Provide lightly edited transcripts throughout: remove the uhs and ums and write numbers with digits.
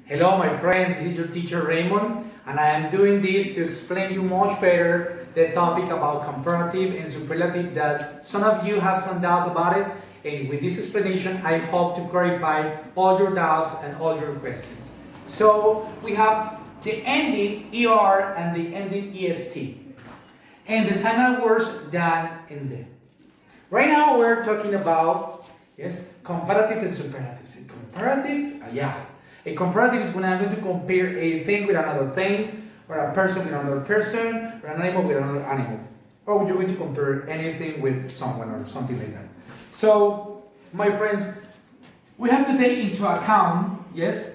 Hello my friends, this is your teacher Ramón, and I am doing this to explain you much better the topic about comparative and superlative that some of you have some doubts about it, and with this explanation I hope to clarify all your doubts and all your questions. So we have the ending ER and the ending EST, and the final words than and then. Right now we're talking about, yes, comparative and superlatives. Comparative, a comparative is when I'm going to compare a thing with another thing, or a person with another person, or an animal with another animal. Or you're going to compare anything with someone or something like that. So, my friends, we have to take into account, yes,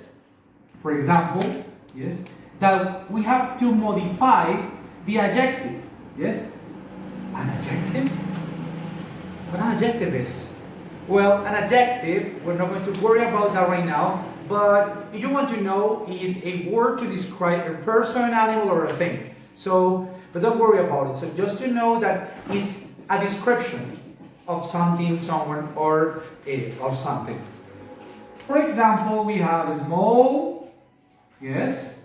for example, yes, that we have to modify the adjective, yes. An adjective? What an adjective is? Well, an adjective, we're not going to worry about that right now, but if you want to know, is a word to describe a person, animal, or a thing. So, but don't worry about it. So just to know that it's a description of something, someone, or of something. For example, we have small, yes.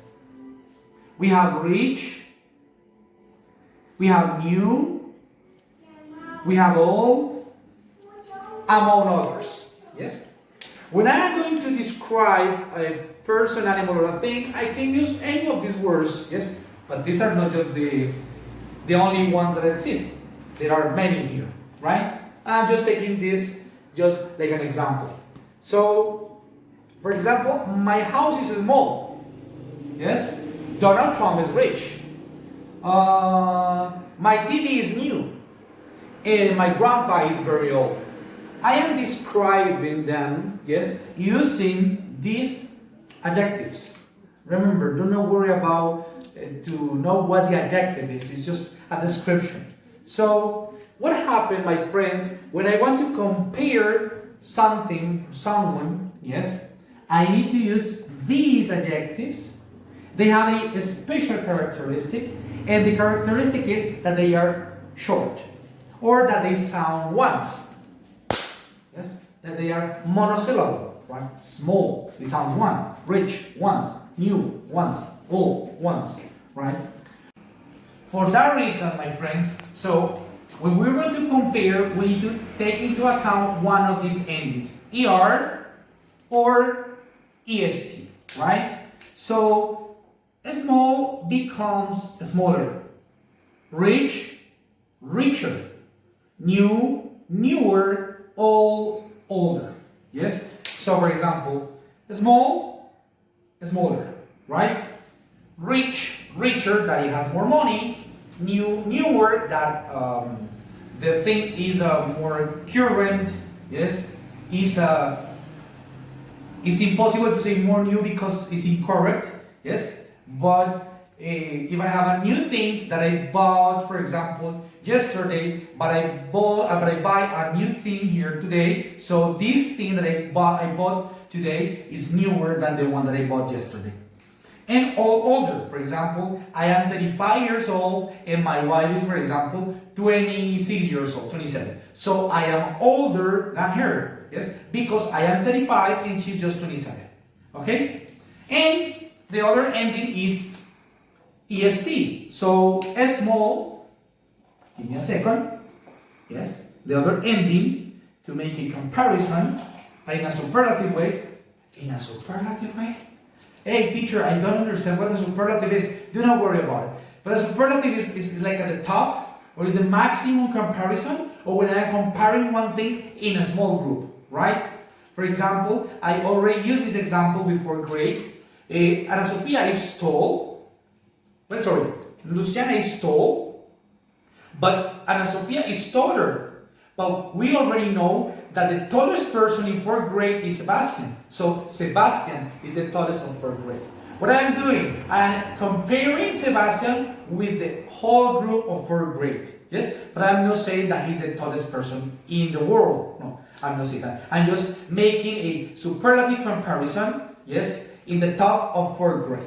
We have rich. We have new. We have old, among others, yes? When I am going to describe a person, animal, or a thing, I can use any of these words, yes? But these are not just the only ones that exist. There are many here, right? I'm just taking this just like an example. So, for example, my house is small, yes? Donald Trump is rich. My TV is new. And my grandpa is very old. I am describing them, yes, using these adjectives. Remember, do not worry about to know what the adjective is. It's just a description. So, what happened, my friends, when I want to compare something, someone, yes, I need to use these adjectives. They have a special characteristic, and the characteristic is that they are short, or that they sound once. Yes, that they are monosyllable, right? Small, it sounds one. Rich, once. New, once. Old, once, right? For that reason, my friends, so when we're going to compare, we need to take into account one of these endings, ER or EST, right? So, small becomes smaller. Rich, richer. New, newer. Old, older. Yes? So, for example, small, smaller, right? Rich, richer, that it has more money. New, newer, that the thing is more current. Yes? It's impossible to say more new because it's incorrect. Yes? But if I have a new thing that I bought, for example, yesterday, but I buy a new thing here today. So this thing that I bought today is newer than the one that I bought yesterday. And older, for example, I am 35 years old and my wife is, for example, 26 years old, 27. So I am older than her, yes, because I am 35 and she's just 27. Okay? And the other ending is EST. So small, give me a second. Yes, the other ending to make a comparison in a superlative way. In a superlative way? Hey teacher, I don't understand what a superlative is. Do not worry about it. But a superlative is like at the top, or is the maximum comparison, or when I'm comparing one thing in a small group, right? For example, I already used this example before grade. Ana Sofia is tall. Well, sorry, Luciana is tall, but Ana Sofia is taller. But we already know that the tallest person in 4th grade is Sebastian. So Sebastian is the tallest of 4th grade. What I am doing, I am comparing Sebastian with the whole group of 4th grade. Yes, but I'm not saying that he's the tallest person in the world. No, I'm not saying that. I'm just making a superlative comparison, yes, in the top of 4th grade,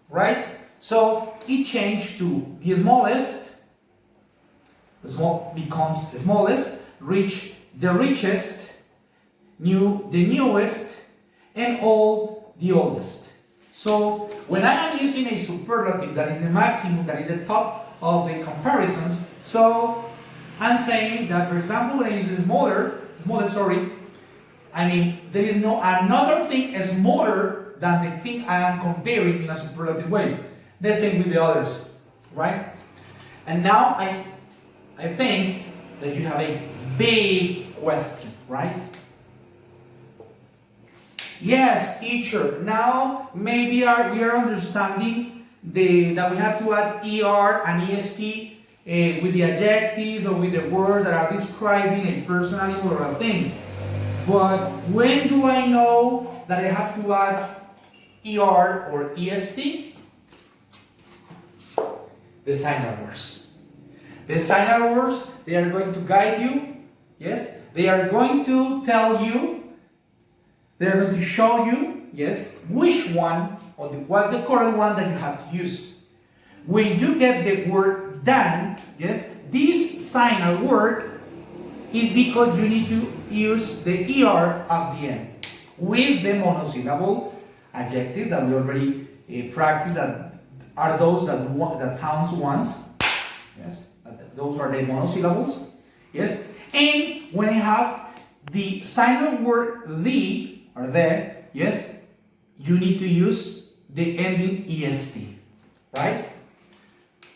right? So it changed to the smallest, the small becomes the smallest, rich, the richest, new, the newest, and old, the oldest. So when I am using a superlative that is the maximum, that is the top of the comparisons, so I'm saying that, for example, when I use the smaller, I mean, there is no another thing smaller than the thing I am comparing in a superlative way. The same with the others, right? And now I think that you have a big question, right? Yes, teacher. Now maybe we are understanding that we have to add er and est with the adjectives or with the words that are describing a person, animal, or a thing. But when do I know that I have to add er or est? The signal words. The signal words, they are going to guide you. Yes, they are going to tell you. They are going to show you, yes, which one or what's the correct one that you have to use. When you get the word than, yes, this signal word is because you need to use the er at the end with the monosyllable adjectives that we already practiced, that are those that sounds once. Yes, those are the monosyllables. Yes, and when I have the signal word the or the, yes, you need to use the ending est, right?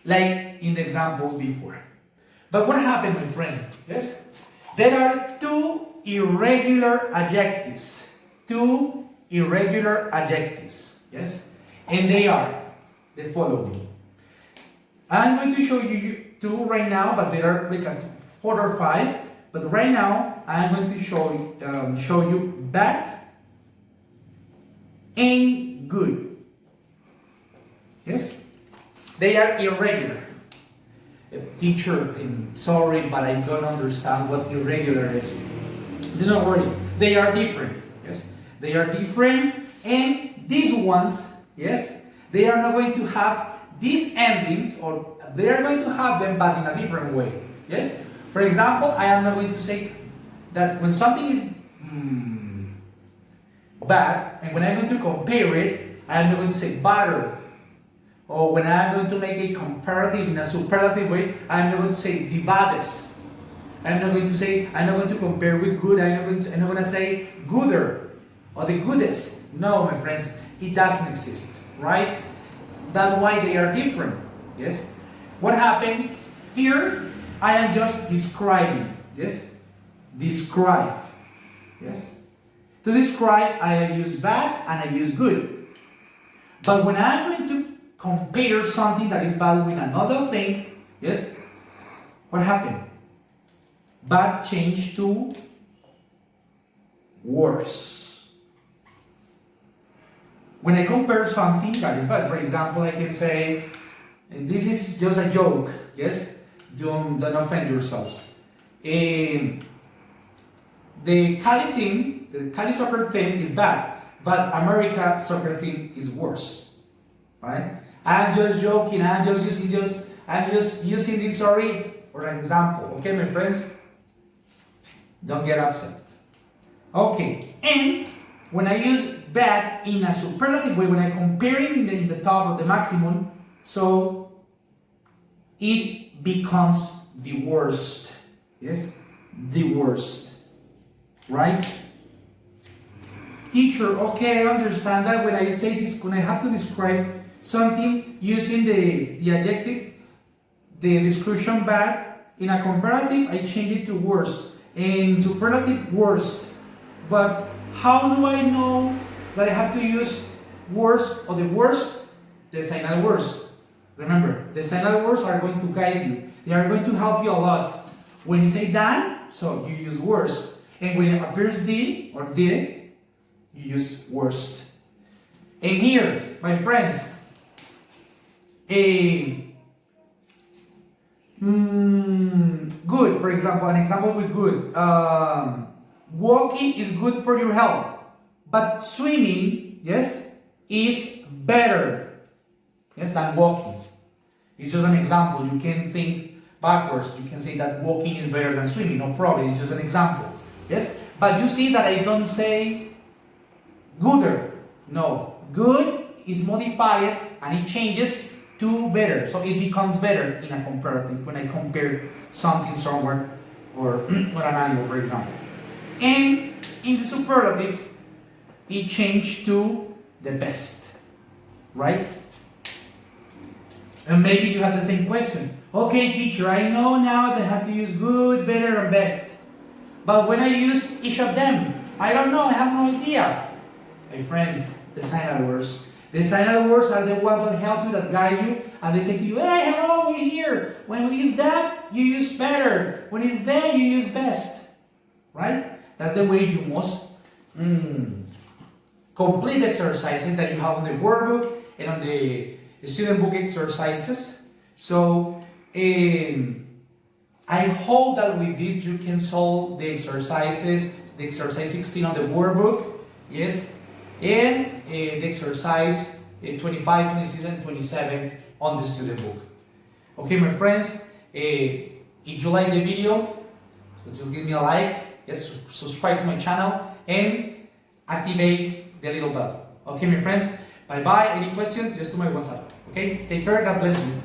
Like in the examples before. But what happened, my friend? Yes, there are two irregular adjectives. Two irregular adjectives. Yes, and they are the following. I'm going to show you two right now, but there are like 4 or 5. But right now, I'm going to show you bad and good. Yes? They are irregular. Teacher, sorry, but I don't understand what irregular is. Do not worry. They are different. Yes? They are different, and these ones, yes, they are not going to have these endings, or they are going to have them, but in a different way. Yes? For example, I am not going to say that when something is bad, and when I'm going to compare it, I am not going to say better. Or when I'm going to make a comparative in a superlative way, I'm not going to say the baddest. I'm not going to compare with good, I'm not going to say gooder or the goodest. No, my friends, it doesn't exist, right? That's why they are different. Yes? What happened here? I am just describing. Yes? Describe. Yes? To describe, I use bad and I use good. But when I'm going to compare something that is bad with another thing, yes, what happened? Bad changed to worse. When I compare something that is bad, for example, I can say, this is just a joke, yes? Don't offend yourselves. The Cali team, the Cali soccer team is bad, but America soccer team is worse, right? I'm just joking. I'm just using this story for an example. Okay, my friends, don't get upset. Okay, and when I use bad in a superlative way, when I compare it in the top of the maximum, so it becomes the worst. Yes, the worst. Right? Teacher, okay, I understand that when I say this, when I have to describe something using the adjective, the description bad, in a comparative, I change it to worst. In superlative, worst. But how do I know that I have to use worst or the worst? The signal words. Remember, the signal words are going to guide you. They are going to help you a lot. When you say than, so you use worst. And when it appears the or the, you use worst. And here, my friends, good, for example, an example with good. Walking is good for your health, but swimming, yes, is better, yes, than walking. It's just an example. You can think backwards. You can say that walking is better than swimming. No problem. It's just an example. Yes, but you see that I don't say gooder. No, good is modified and it changes to better. So it becomes better in a comparative when I compare something somewhere or an animal, for example. And in the superlative, it changed to the best, right? And maybe you have the same question. Okay, teacher, I know now that I have to use good, better, and best. But when I use each of them, I don't know, I have no idea. My friends, the silent words. The silent words are the ones that help you, that guide you, and they say to you, hey, hello, we're here. When we use that, you use better. When it's there, you use best. Right? That's the way you must complete the exercises that you have on the workbook and on the student book exercises. So, I hope that with this you can solve the exercises, the exercise 16 on the workbook, yes, and the exercise 25, 26, and 27 on the student book. Okay, my friends, if you like the video, so just give me a like, yes, subscribe to my channel, and activate the little bell. Okay, my friends, bye bye. Any questions, just to my WhatsApp. Okay, take care, God bless you.